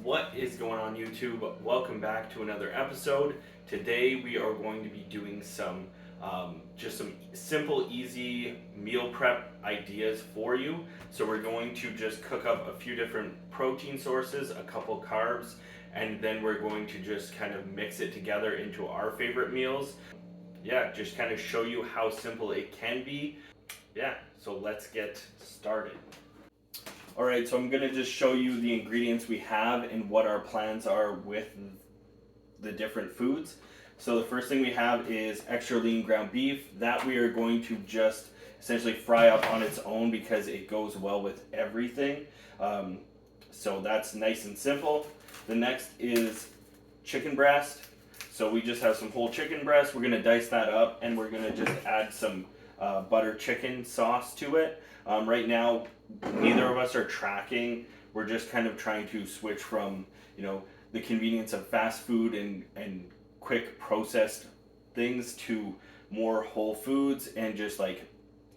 What is going on, YouTube? Welcome back to another episode. Today we are going to be doing some just some simple, easy meal prep ideas for you. So we're going to just cook up a few different protein sources, a couple carbs, and then we're going to just kind of mix it together into our favorite meals. Yeah, just kind of show you how simple it can be. Yeah, so let's get started. Alright, so I'm going to just show you the ingredients we have and what our plans are with the different foods. So the first thing we have is extra lean ground beef. That we are going to just essentially fry up on its own because it goes well with everything. So that's nice and simple. The next is chicken breast. So we just have some whole chicken breast. We're going to dice that up and we're going to just add some butter chicken sauce to it. Right now, neither of us are tracking. We're just kind of trying to switch from, the convenience of fast food and quick processed things to more whole foods and just like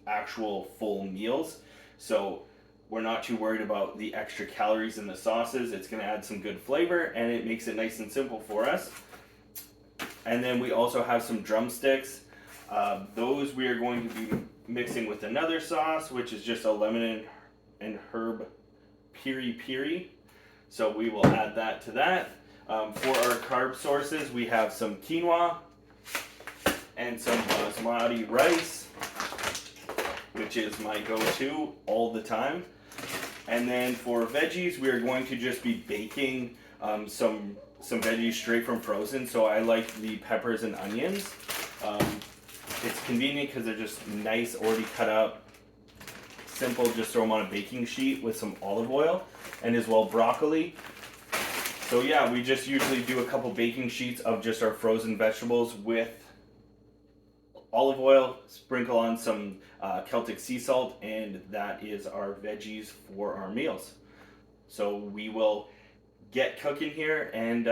actual full meals. So we're not too worried about the extra calories in the sauces. It's going to add some good flavor and it makes it nice and simple for us. And then we also have some drumsticks. Those we are going to be mixing with another sauce, which is just a lemon and herb piri. So we will add that to that. For our carb sources, we have some quinoa and some Basmati rice, which is my go-to all the time. And then for veggies, we are going to just be baking some veggies straight from frozen. So I like the peppers and onions. It's convenient because they're just nice, already cut up. Simple, just throw them on a baking sheet with some olive oil and as well broccoli. So yeah, we just usually do a couple baking sheets of just our frozen vegetables with olive oil, sprinkle on some Celtic sea salt, and that is our veggies for our meals. So we will get cooking here and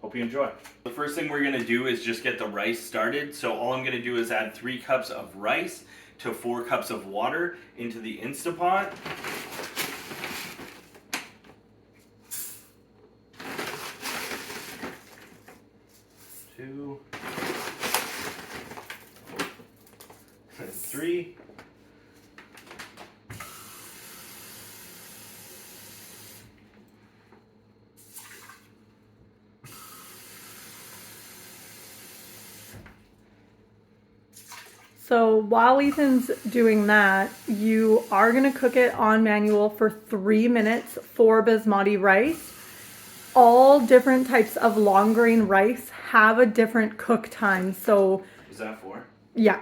hope you enjoy. The first thing we're going to do is just get the rice started. So all I'm going to do is add 3 cups of rice to 4 cups of water into the Instapot. Two, and 3. So while Ethan's doing that, you are going to cook it on manual for 3 minutes for basmati rice. All different types of long grain rice have a different cook time. So Is that 4? Yeah.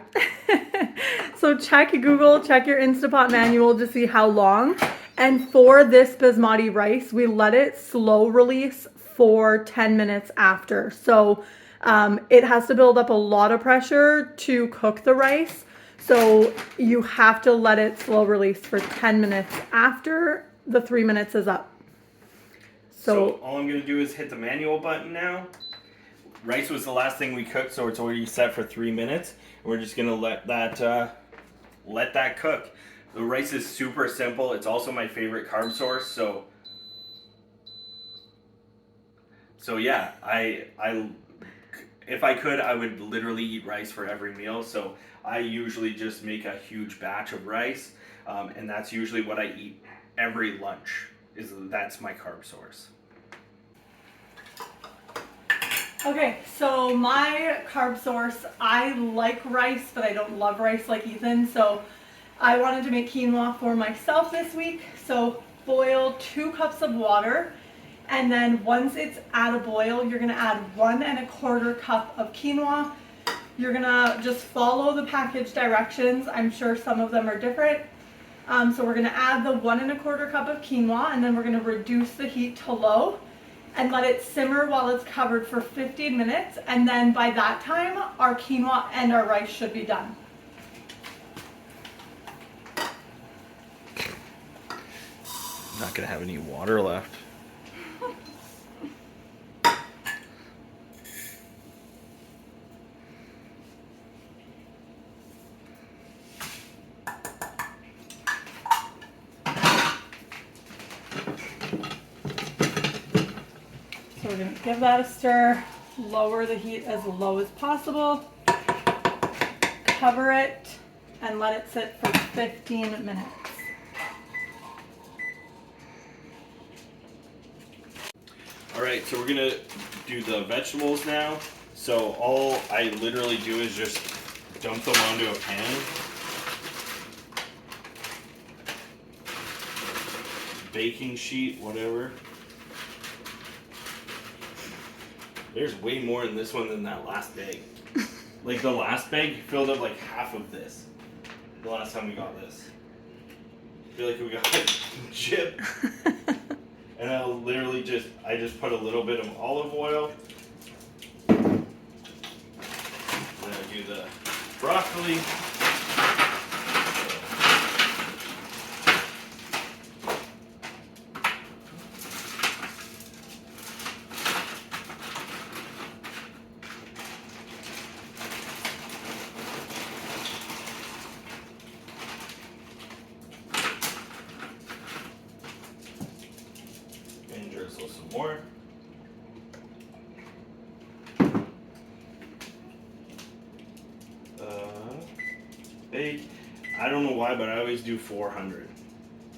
So check Google, check your Instapot manual to see how long. And for this basmati rice, we let it slow release for 10 minutes after. So it has to build up a lot of pressure to cook the rice. So you have to let it slow release for 10 minutes after the 3 minutes is up. So all I'm going to do is hit the manual button now. Rice was the last thing we cooked, so it's already set for 3 minutes. We're just going to let that cook. The rice is super simple. It's also my favorite carb source. So yeah, if I could, I would literally eat rice for every meal. So I usually just make a huge batch of rice, and that's usually what I eat every lunch. That's my carb source. Okay, so my carb source, I like rice, but I don't love rice like Ethan. So I wanted to make quinoa for myself this week. So boil 2 cups of water. And then once it's at a boil, you're going to add 1 1/4 cup of quinoa. You're going to just follow the package directions. I'm sure some of them are different. So we're going to add the 1 1/4 cup of quinoa, and then we're going to reduce the heat to low and let it simmer while it's covered for 15 minutes. And then by that time, our quinoa and our rice should be done. I'm not going to have any water left. So we're going to give that a stir, lower the heat as low as possible, cover it, and let it sit for 15 minutes. All right, so we're gonna do the vegetables now. So all I literally do is just dump them onto a pan. Baking sheet, whatever. There's way more in this one than that last bag. Like the last bag filled up like half of this. The last time we got this. I feel like we got chip. And I'll literally just put a little bit of olive oil. Then I do the broccoli. And drizzle some more. Bake. I don't know why, but I always do 400.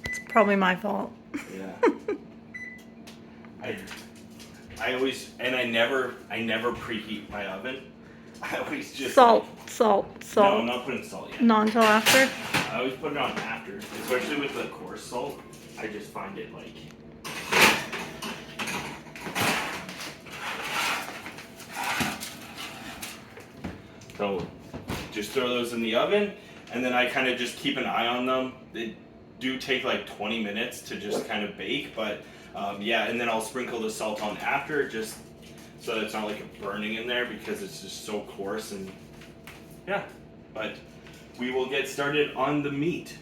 It's probably my fault. Yeah. I always, and I never preheat my oven. I always just Salt. No, I'm not putting salt yet. Not until after. I always put it on after, especially with the coarse salt. I just find it like. So, just throw those in the oven, and then I kind of just keep an eye on them. They do take like 20 minutes to just kind of bake, but yeah, and then I'll sprinkle the salt on after, just so that it's not like a burning in there because it's just so coarse and yeah. But we will get started on the meat.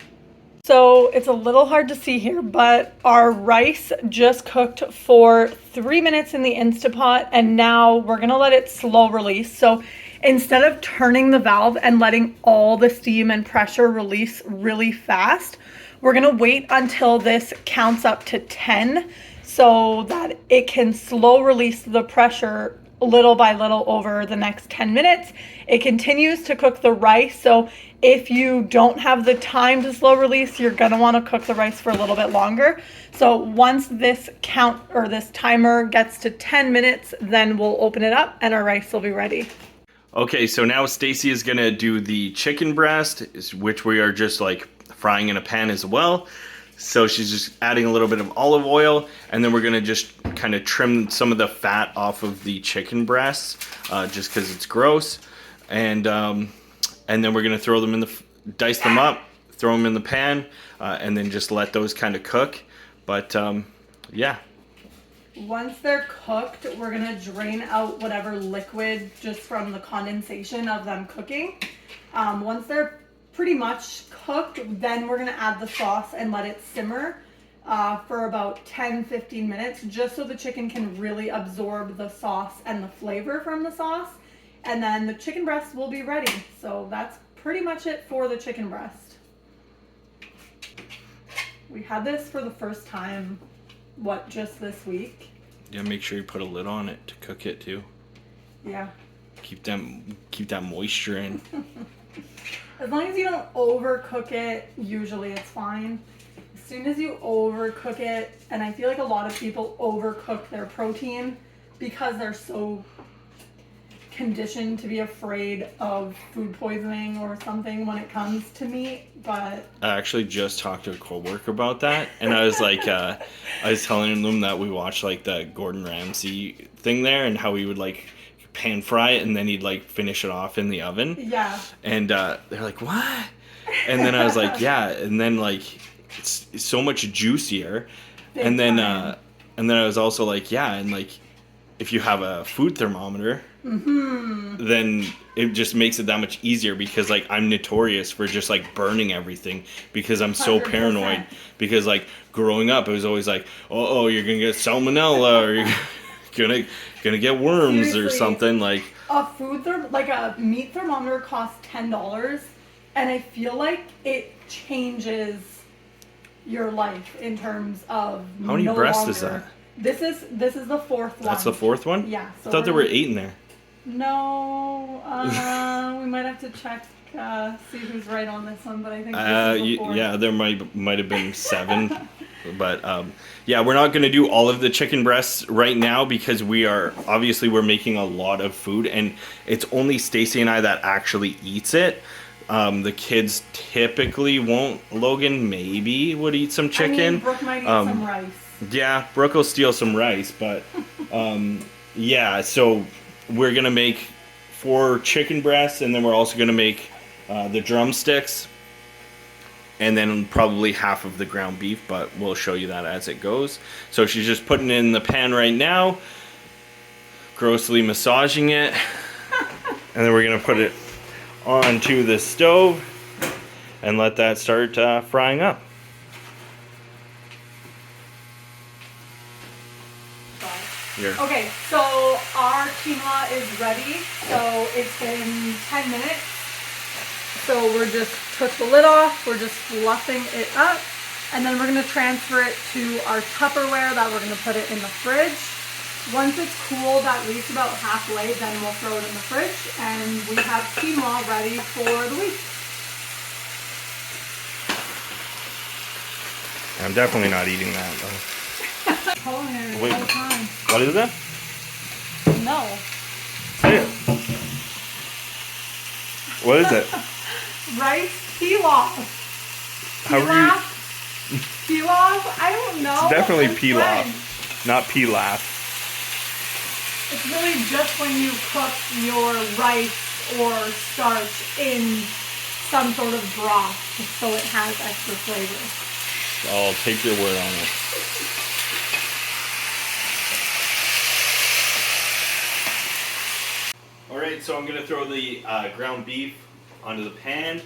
So it's a little hard to see here, but our rice just cooked for 3 minutes in the Instapot, and now we're gonna let it slow release. So instead of turning the valve and letting all the steam and pressure release really fast, we're gonna wait until this counts up to 10 so that it can slow release the pressure little by little over the next 10 minutes. It continues to cook the rice, so if you don't have the time to slow release, you're gonna wanna cook the rice for a little bit longer. So once this count or this timer gets to 10 minutes, then we'll open it up and our rice will be ready. Okay, so now Stacey is gonna do the chicken breast, which we are just like frying in a pan as well. So she's just adding a little bit of olive oil, and then we're gonna just kind of trim some of the fat off of the chicken breasts, just because it's gross. And then we're gonna throw them in dice them up, throw them in the pan, and then just let those kind of cook. But yeah. Once they're cooked, we're gonna drain out whatever liquid just from the condensation of them cooking. Once they're pretty much cooked, then we're gonna add the sauce and let it simmer for about 10-15 minutes, just so the chicken can really absorb the sauce and the flavor from the sauce. And then the chicken breast will be ready. So that's pretty much it for the chicken breast. We had this for the first time, just this week? Yeah, make sure you put a lid on it to cook it too. Yeah. Keep that moisture in. As long as you don't overcook it, usually it's fine. As soon as you overcook it, and I feel like a lot of people overcook their protein because they're so conditioned to be afraid of food poisoning or something when it comes to meat, but I actually just talked to a coworker about that, and I was like, I was telling them that we watched like the Gordon Ramsay thing there, and how he would like pan fry it and then he'd like finish it off in the oven. Yeah. And they're like, what? And then I was like, yeah. And then like it's so much juicier. And then I was also like, yeah, and like if you have a food thermometer, then it just makes it that much easier, because like I'm notorious for just like burning everything because I'm so 100%. paranoid, because like growing up it was always like, oh, you're gonna get salmonella, or you're gonna get worms. Seriously, or something. Like a meat thermometer costs $10, and I feel like it changes your life in terms of how many breasts is that? This is the fourth one. That's the fourth one? Yeah. So I thought there were 8 in there. No, we might have to check, see who's right on this one, but I think this is the fourth. Yeah, there might have been 7. But yeah, we're not going to do all of the chicken breasts right now because we're making a lot of food, and it's only Stacey and I that actually eats it. The kids typically won't. Logan maybe would eat some chicken. I mean, Brooke might eat some rice. Yeah, Brooke will steal some rice, but yeah, so we're going to make 4 chicken breasts, and then we're also going to make the drumsticks, and then probably half of the ground beef, but we'll show you that as it goes. So she's just putting it in the pan right now, grossly massaging it, and then we're going to put it onto the stove and let that start frying up. Here. Okay, so our quinoa is ready. So it's been 10 minutes. So we're just took the lid off. We're just fluffing it up, and then we're gonna transfer it to our Tupperware that we're gonna put it in the fridge. Once it's cooled at least about halfway, then we'll throw it in the fridge, and we have quinoa ready for the week. I'm definitely not eating that though. Wait, all the time. What is that? No. Say it. What is it? Rice pilaf. How are you? Pilaf? I don't know. It's definitely It's pilaf, French. not pilaf. It's really just when you cook your rice or starch in some sort of broth, so it has extra flavor. I'll take your word on it. Alright, so I'm going to throw the ground beef onto the pan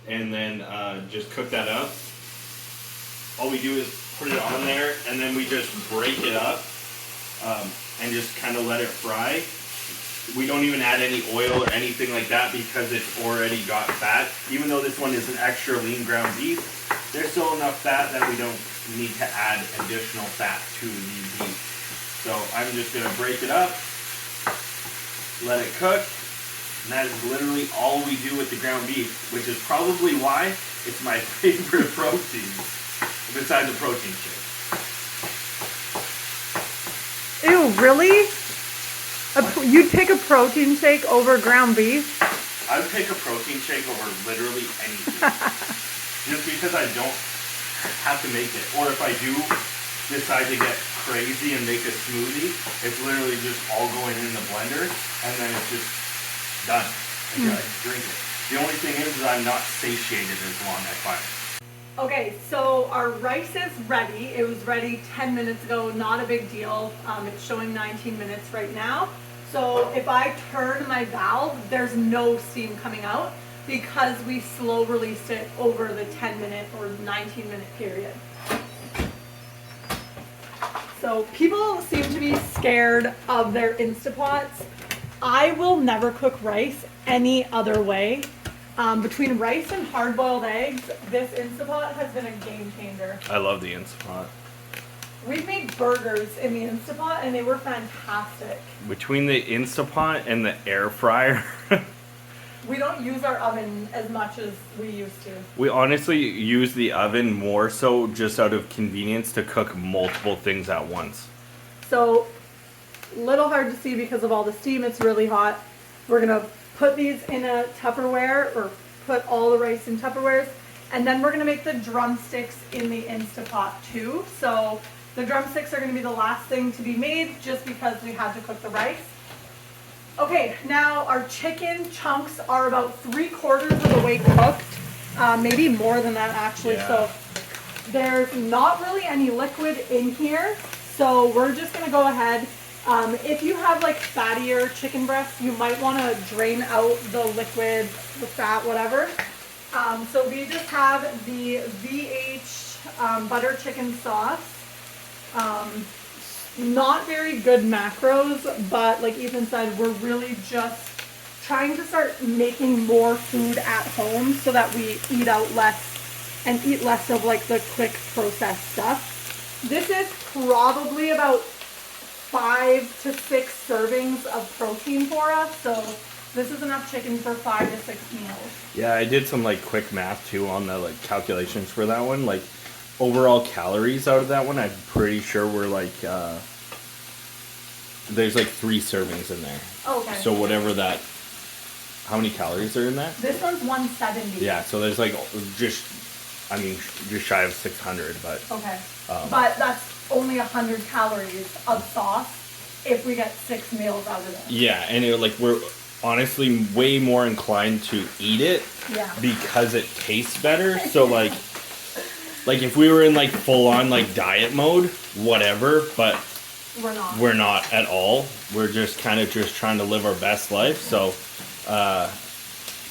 and then just cook that up. All we do is put it on there and then we just break it up and just kind of let it fry. We don't even add any oil or anything like that because it's already got fat. Even though this one is an extra lean ground beef, there's still enough fat that we don't need to add additional fat to the beef. So I'm just going to break it up, let it cook, and that is literally all we do with the ground beef, which is probably why it's my favorite protein, besides the protein shake. Ew, really? You'd pick a protein shake over ground beef? I would pick a protein shake over literally anything. Just because I don't have to make it. Or if I do decide to get crazy and make a smoothie, it's literally just all going in the blender and then it's just done. And I drink it. The only thing is I'm not satiated as long as I find. Okay, so our rice is ready. It was ready 10 minutes ago, not a big deal. It's showing 19 minutes right now. So if I turn my valve, there's no steam coming out because we slow released it over the 10-minute or 19-minute period. So people seem to be scared of their Instapots. I will never cook rice any other way. Between rice and hard-boiled eggs, this Instapot has been a game changer. I love the Instapot. We've made burgers in the Instapot and they were fantastic. Between the Instapot and the air fryer, We don't use our oven as much as we used to. we honestly use the oven more so just out of convenience to cook multiple things at once. So, little hard to see because of all the steam. It's really hot. We're gonna put these in a Tupperware, or put all the rice in Tupperwares, and then we're gonna make the drumsticks in the Instapot too. So the drumsticks are gonna be the last thing to be made just because we had to cook the rice. Okay, now our chicken chunks are about 3/4 of the way cooked, maybe more than that actually. Yeah. So there's not really any liquid in here. So we're just gonna go ahead. If you have like fattier chicken breasts, you might want to drain out the liquid, the fat, whatever. So we just have the VH butter chicken sauce. Not very good macros, but like Ethan said, we're really just trying to start making more food at home so that we eat out less and eat less of like the quick processed stuff. This is probably about 5 to 6 servings of protein for us. So this is enough chicken for 5 to 6 meals. Yeah, I did some like quick math too on the like calculations for that one. Like overall calories out of that one, I'm pretty sure we're like there's like 3 servings in there. Okay. So whatever that, how many calories are in that? This one's 170. Yeah, so there's like just shy of 600, but Okay. But that's only 100 calories of sauce if we get 6 meals out of it. yeah, and we're honestly way more inclined to eat it because it tastes better. So like if we were in like full on like diet mode, whatever, but we're not at all. We're just kind of just trying to live our best life. So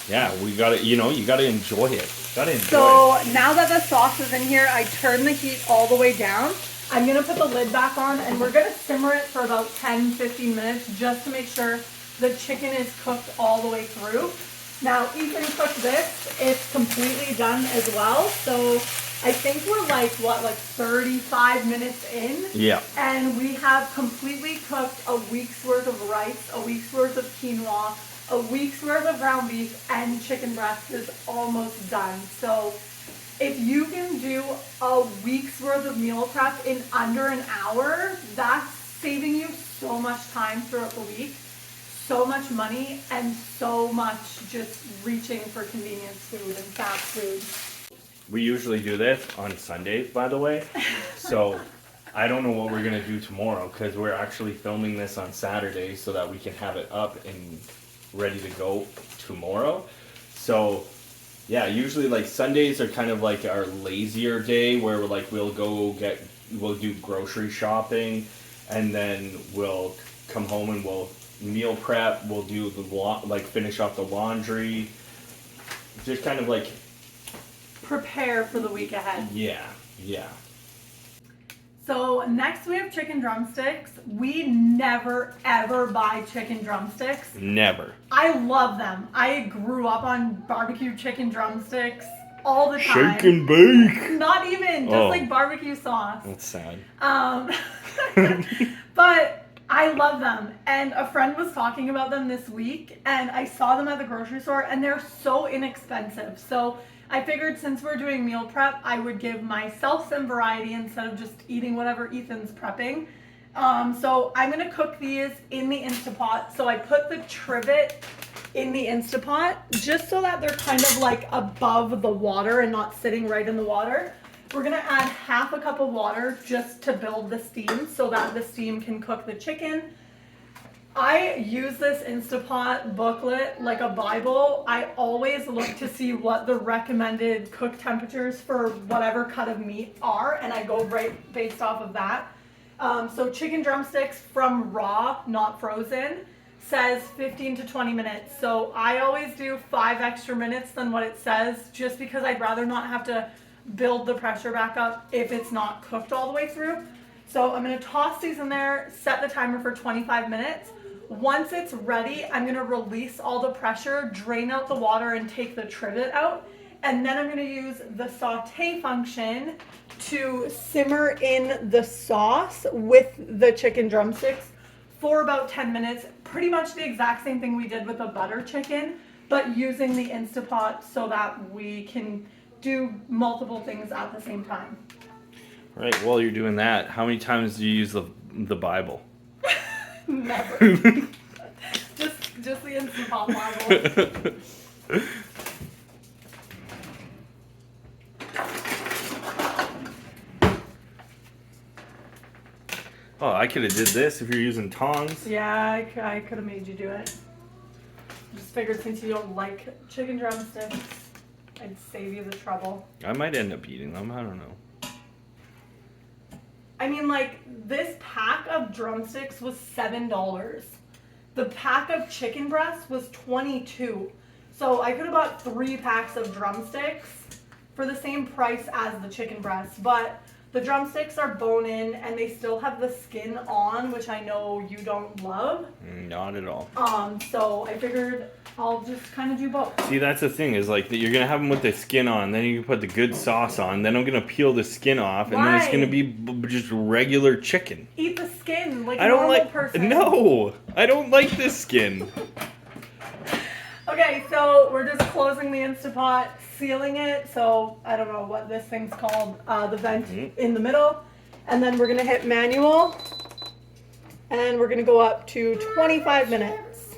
yeah, we gotta, you gotta enjoy it. So now that the sauce is in here, I turn the heat all the way down. I'm gonna put the lid back on and we're gonna simmer it for about 10-15 minutes just to make sure the chicken is cooked all the way through. Now Ethan cooked this, it's completely done as well. So I think we're like 35 minutes in. Yeah. And we have completely cooked a week's worth of rice, a week's worth of quinoa, a week's worth of ground beef, and chicken breast is almost done. So if you can do a week's worth of meal prep in under an hour, that's saving you so much time throughout the week, so much money, and so much just reaching for convenience food and fast food. We usually do this on Sundays, by the way. So I don't know what we're gonna do tomorrow because we're actually filming this on Saturday so that we can have it up and ready to go tomorrow. So yeah, usually like Sundays are kind of like our lazier day where we'll do grocery shopping, and then we'll come home and we'll meal prep. We'll do finish off the laundry, just kind of like prepare for the week ahead. Yeah. So next we have chicken drumsticks. We never ever buy chicken drumsticks. Never. I love them. I grew up on barbecue chicken drumsticks all the time. Shake and bake. Not even, just like barbecue sauce. That's sad. But I love them. And a friend was talking about them this week and I saw them at the grocery store and they're so inexpensive. So I figured since we're doing meal prep, I would give myself some variety instead of just eating whatever Ethan's prepping. So I'm gonna cook these in the Instapot. So I put the trivet in the Instapot just so that they're kind of like above the water and not sitting right in the water. We're gonna add half a cup of water just to build the steam so that the steam can cook the chicken. I use this Instapot booklet like a Bible. I always look to see what the recommended cook temperatures for whatever cut of meat are, and I go right based off of that. So chicken drumsticks from raw, not frozen, says 15 to 20 minutes. So I always do 5 extra minutes than what it says, just because I'd rather not have to build the pressure back up if it's not cooked all the way through. So I'm gonna toss these in there, set the timer for 25 minutes. Once it's ready, I'm gonna release all the pressure, drain out the water, and take the trivet out. And then I'm gonna use the saute function to simmer in the sauce with the chicken drumsticks for about 10 minutes. Pretty much the exact same thing we did with the butter chicken, but using the Instapot so that we can do multiple things at the same time. Right, while you're doing that, how many times do you use the Bible? Never. just the Instapot Bible. Oh, I could have did this if you're using tongs. Yeah, I could have made you do it. Just figured since you don't like chicken drumsticks, I'd save you the trouble. I might end up eating them. I don't know. I mean, like, this pack of drumsticks was $7. The pack of chicken breasts was $22. So I could have bought 3 packs of drumsticks for the same price as the chicken breasts. But the drumsticks are bone-in and they still have the skin on, which I know you don't love. Not at all. So I figured I'll just kind of do both. See, that's the thing is like that you're gonna have them with the skin on, then you can put the good sauce on, then I'm gonna peel the skin off, and then it's gonna be just regular chicken. Eat the skin like I a don't normal like. person. No, I don't like this skin. Okay, so we're just closing the Instapot, sealing it. So I don't know what this thing's called. The vent in the middle, and then we're gonna hit manual, and we're gonna go up to 25 minutes.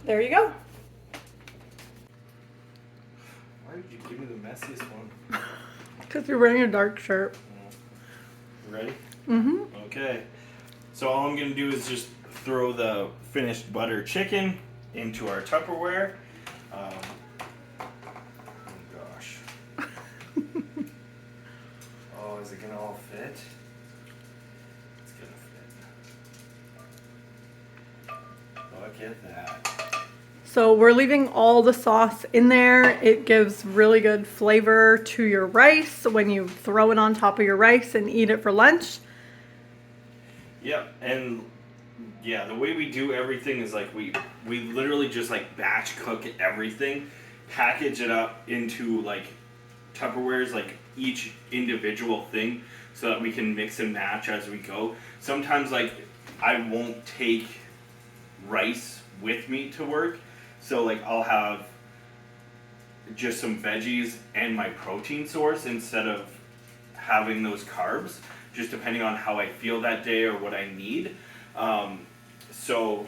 There you go. Why did you give me the messiest one? Because you're wearing a dark shirt. Ready? Mm-hmm. Okay. So all I'm gonna do is just throw the finished butter chicken into our Tupperware. Oh gosh. Oh, is it gonna all fit? It's gonna fit. Look at that. So we're leaving all the sauce in there. It gives really good flavor to your rice when you throw it on top of your rice and eat it for lunch. Yep, and yeah, the way we do everything is like we literally just like batch cook everything, package it up into like Tupperwares, like each individual thing, so that we can mix and match as we go. Sometimes like I won't take rice with me to work, so like I'll have just some veggies and my protein source instead of having those carbs, just depending on how I feel that day or what I need. So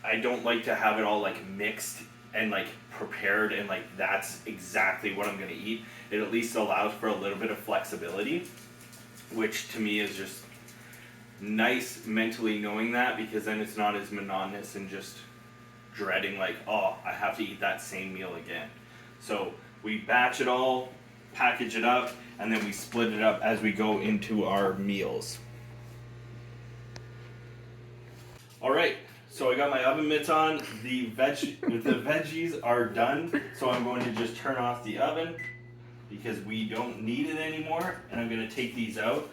I don't like to have it all like mixed and like prepared and like that's exactly what I'm gonna eat. It at least allows for a little bit of flexibility, which to me is just nice mentally knowing that, because then it's not as monotonous and just dreading like, oh, I have to eat that same meal again. So we batch it all, package it up, and then we split it up as we go into our meals. All right, so I got my oven mitts on. The veggies are done, so I'm going to just turn off the oven because we don't need it anymore, and I'm going to take these out.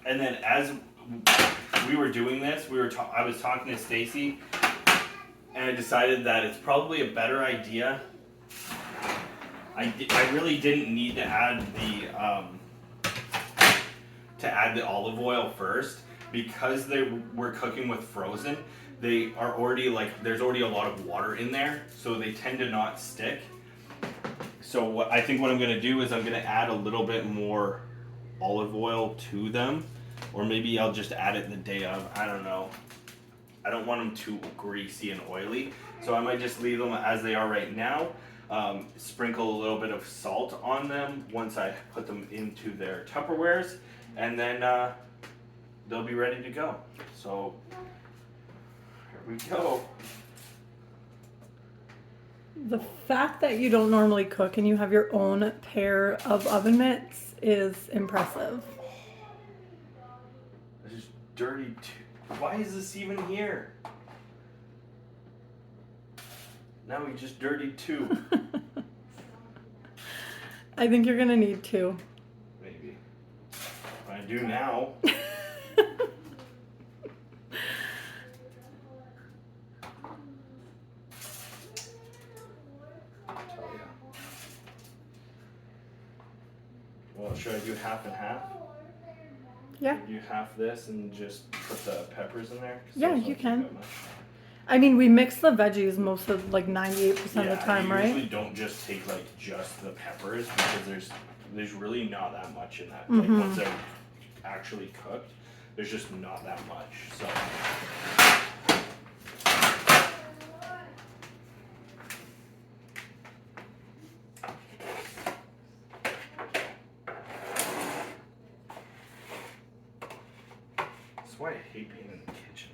And then as we were doing this, I was talking to Stacey, and I decided that it's probably a better idea. I really didn't need to add the olive oil first, because we're cooking with frozen. They are already like, there's already a lot of water in there, so they tend to not stick. So I think what I'm gonna do is I'm gonna add a little bit more olive oil to them, or maybe I'll just add it the day of. I don't know. I don't want them too greasy and oily, so I might just leave them as they are right now. Sprinkle a little bit of salt on them once I put them into their Tupperwares, and then they'll be ready to go. So here we go. The fact that you don't normally cook and you have your own pair of oven mitts is impressive. This is dirty too. Why is this even here? Now we just dirtied two. I think you're gonna need two. Maybe. I do now. Well, should I do half and half? Yeah. Do half this and just put the peppers in there? Yeah, you can. I mean, we mix the veggies most of, like 98% of the time, right? I usually don't just take like just the peppers, because there's really not that much in that. Mm-hmm. Like once they're actually cooked, there's just not that much. So. That's why I hate being in the kitchen.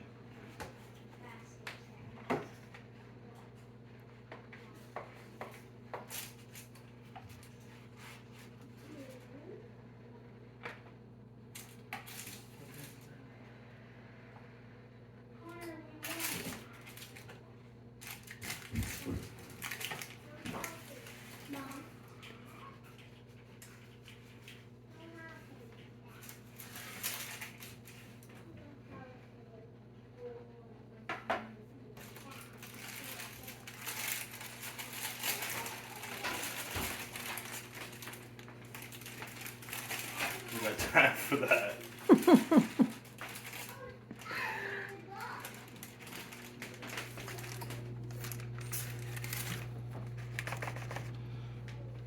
for that.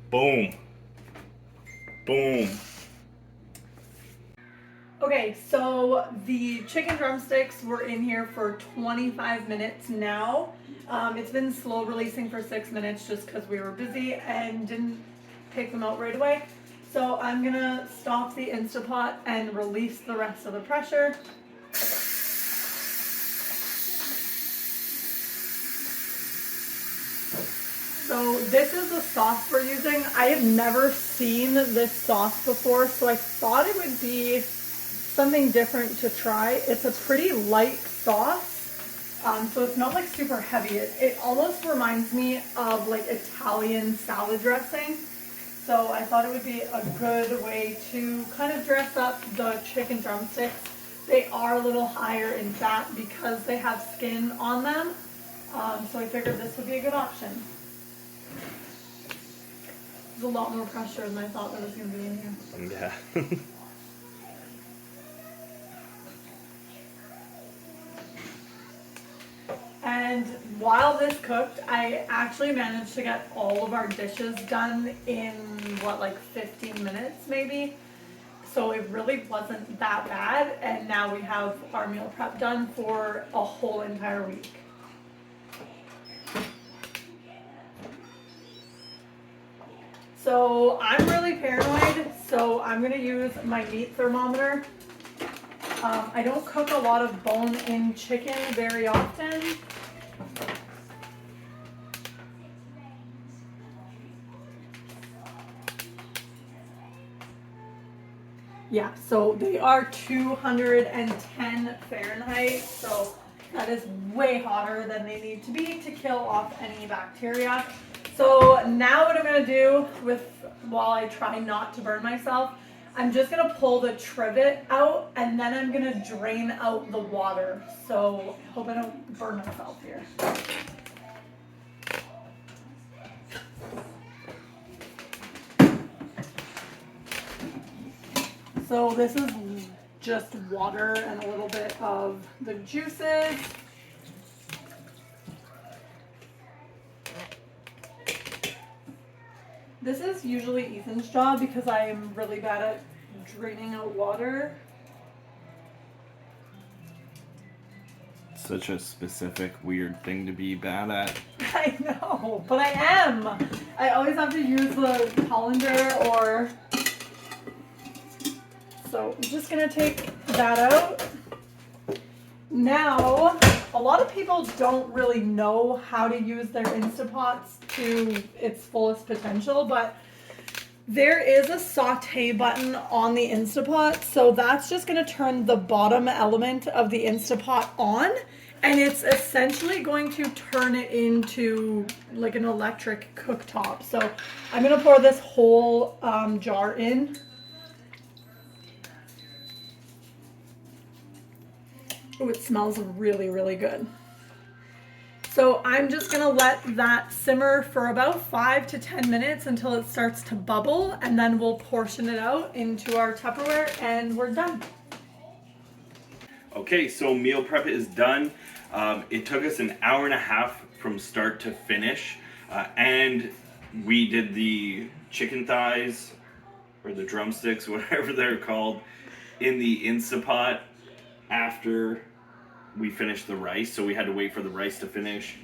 Boom. Boom. Okay, so the chicken drumsticks were in here for 25 minutes now. It's been slow releasing for 6 minutes just because we were busy and didn't take them out right away. So I'm gonna stop the Instapot and release the rest of the pressure. So this is the sauce we're using. I have never seen this sauce before, so I thought it would be something different to try. It's a pretty light sauce, so it's not like super heavy. It almost reminds me of like Italian salad dressing. So I thought it would be a good way to kind of dress up the chicken drumsticks. They are a little higher in fat because they have skin on them, so I figured this would be a good option. There's a lot more pressure than I thought there was going to be in here. Yeah. And while this cooked, I actually managed to get all of our dishes done in, like 15 minutes maybe. So it really wasn't that bad. And now we have our meal prep done for a whole entire week. So I'm really paranoid, so I'm gonna use my meat thermometer. I don't cook a lot of bone-in chicken very often. Yeah, so they are 210 Fahrenheit, so that is way hotter than they need to be to kill off any bacteria. So now what I'm gonna do while I try not to burn myself, I'm just gonna pull the trivet out and then I'm gonna drain out the water. So I hope I don't burn myself here. So this is just water and a little bit of the juices. This is usually Ethan's job because I am really bad at draining out water. Such a specific, weird thing to be bad at. I know, but I am. I always have to use the colander or... So I'm just gonna take that out. Now, a lot of people don't really know how to use their Instapots to its fullest potential, but there is a saute button on the Instapot, so that's just gonna turn the bottom element of the Instapot on, and it's essentially going to turn it into like an electric cooktop. So I'm gonna pour this whole jar in. Oh, it smells really, really good. So I'm just gonna let that simmer for about 5 to 10 minutes until it starts to bubble, and then we'll portion it out into our Tupperware and we're done. Okay, so meal prep is done. It took us an hour and a half from start to finish, and we did the chicken thighs, or the drumsticks, whatever they're called, in the Instapot after we finished the rice. So we had to wait for the rice to finish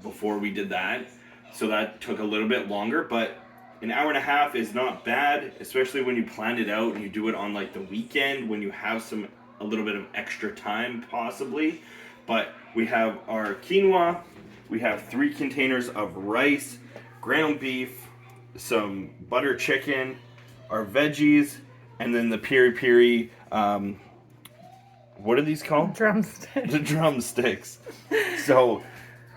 before we did that. So that took a little bit longer, but an hour and a half is not bad, especially when you plan it out and you do it on like the weekend when you have a little bit of extra time possibly. But we have our quinoa, we have 3 containers of rice, ground beef, some butter chicken, our veggies, and then the piri-piri, what are these called? Drumsticks. The drumsticks. So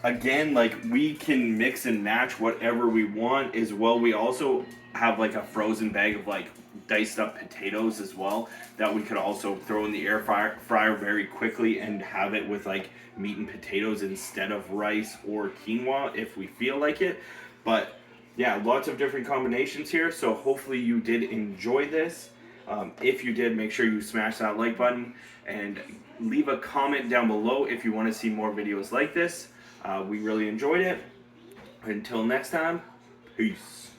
again, like, we can mix and match whatever we want as well. We also have like a frozen bag of like diced up potatoes as well that we could also throw in the air fryer very quickly and have it with like meat and potatoes instead of rice or quinoa if we feel like it. But yeah, lots of different combinations here, so hopefully you did enjoy this. If you did, make sure you smash that like button and leave a comment down below if you want to see more videos like this. We really enjoyed it. Until next time, peace.